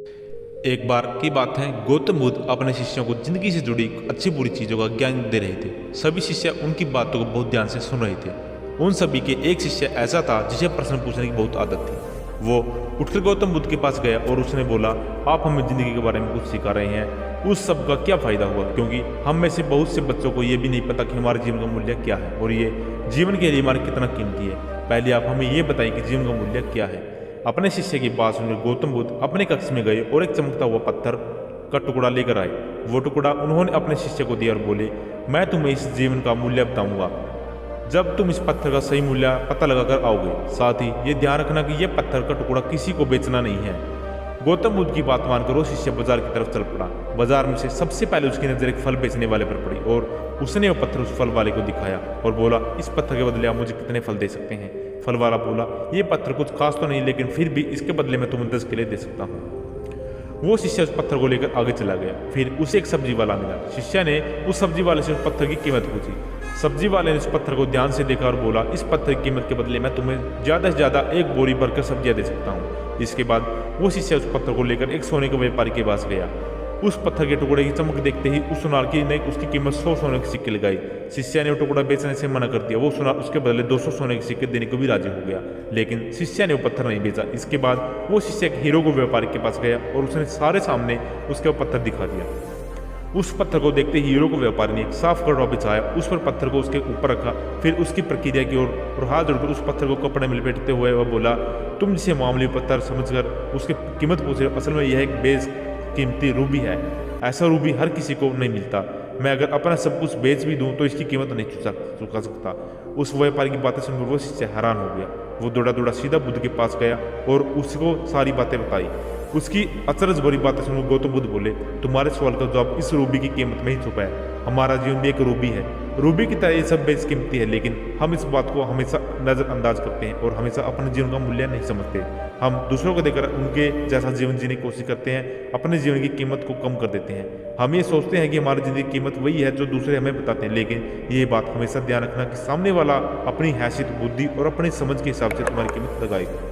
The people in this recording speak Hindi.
एक बार की बात है, गौतम बुद्ध अपने शिष्यों को जिंदगी से जुड़ी अच्छी बुरी चीज़ों का ज्ञान दे रहे थे। सभी शिष्य उनकी बातों को बहुत ध्यान से सुन रहे थे। उन सभी के एक शिष्य ऐसा था जिसे प्रश्न पूछने की बहुत आदत थी। वो उठकर गौतम बुद्ध के पास गया और उसने बोला, आप हमें जिंदगी के बारे में कुछ सिखा रहे हैं, उस सब का क्या फ़ायदा हुआ? क्योंकि हम में से बहुत से बच्चों को ये भी नहीं पता कि हमारे जीवन का मूल्य क्या है और ये जीवन के लिए हमारे कितना कीमती है। पहले आप हमें ये बताइए कि जीवन का मूल्य क्या है। अपने शिष्य की बात सुनकर गौतम बुद्ध अपने कक्ष में गए और एक चमकता हुआ पत्थर का टुकड़ा लेकर आए। वो टुकड़ा उन्होंने अपने शिष्य को दिया और बोले, मैं तुम्हें इस जीवन का मूल्य बताऊंगा जब तुम इस पत्थर का सही मूल्य पता लगाकर आओगे। साथ ही ये ध्यान रखना कि यह पत्थर का टुकड़ा किसी को बेचना नहीं है। गौतम बुद्ध की बात मानकर वो शिष्य बाजार की तरफ चल पड़ा। बाजार में से सबसे पहले उसकी नजर एक फल बेचने वाले पर पड़ी और उसने वो पत्थर उस फल वाले को दिखाया और बोला, इस पत्थर के बदले आप मुझे कितने फल दे सकते हैं? फल वाला बोला, ये पत्थर कुछ खास तो नहीं, लेकिन फिर भी इसके बदले मैं तुम्हें 10 केले दे सकता हूँ। वो शिष्य उस पत्थर को लेकर आगे चला गया। फिर उसे एक सब्जी वाला मिला। शिष्य ने उस सब्जी वाले से उस पत्थर की कीमत पूछी। सब्जी वाले ने उस पत्थर को ध्यान से देखा और बोला, इस पत्थर की कीमत के बदले मैं तुम्हें ज़्यादा से ज़्यादा एक बोरी भरकर सब्जियां दे सकता हूँ। इसके बाद वो शिष्य उस पत्थर को लेकर एक सोने के व्यापारी के पास गया। उस पत्थर के टुकड़े की चमक देखते ही उस सुनार की ने उसकी कीमत 100 सोने के सिक्के लगाई। शिष्य ने वो टुकड़ा बेचने से मना कर दिया। वो सुनार उसके बदले 200 सोने के सिक्के देने को भी राजी हो गया, लेकिन शिष्य ने वो पत्थर नहीं बेचा। इसके बाद वो शिष्य एक हीरो को व्यापारी के पास गया और उसने सारे सामने उसके वो पत्थर दिखा दिया। उस पत्थर को देखते ही हीरो को व्यापारी ने एक साफ कपड़ा बिछाया, उस पर पत्थर को उसके ऊपर रखा, फिर उसकी प्रक्रिया की और हाथ जोड़कर उस पत्थर को कपड़े में लपेटते हुए वह बोला, तुम जिसे मामूली पत्थर समझकर उसकी कीमत पूछ रहे हो, असल में यह एक बेशकीमती रूबी है। ऐसा रूबी हर किसी को नहीं मिलता। मैं अगर अपना सब कुछ बेच भी दूं तो इसकी कीमत नहीं चुका सकता। उस व्यापारी की बातें सुनकर वो शिष्य हैरान हो गया। वो दौड़ा दौड़ा सीधा बुद्ध के पास गया और उसको सारी बातें बताई। उसकी अचरज भरी बातें सुनकर गौतम बुद्ध बोले, तुम्हारे सवाल का जवाब इस रूबी की कीमत में ही छुपा है। हमारा जीवन भी एक रूबी है। रूबी की तरह ये सब बेशकीमती है, लेकिन हम इस बात को हमेशा नज़रअंदाज करते हैं और हमेशा अपने जीवन का मूल्य नहीं समझते। हम दूसरों को देखकर उनके जैसा जीवन जीने की कोशिश करते हैं, अपने जीवन की कीमत को कम कर देते हैं। हम ये सोचते हैं कि हमारी ज़िंदगी की कीमत वही है जो दूसरे हमें बताते हैं, लेकिन ये बात हमेशा ध्यान रखना कि सामने वाला अपनी हैसियत, बुद्धि और अपनी समझ के हिसाब से तुम्हारी कीमत लगाएगा।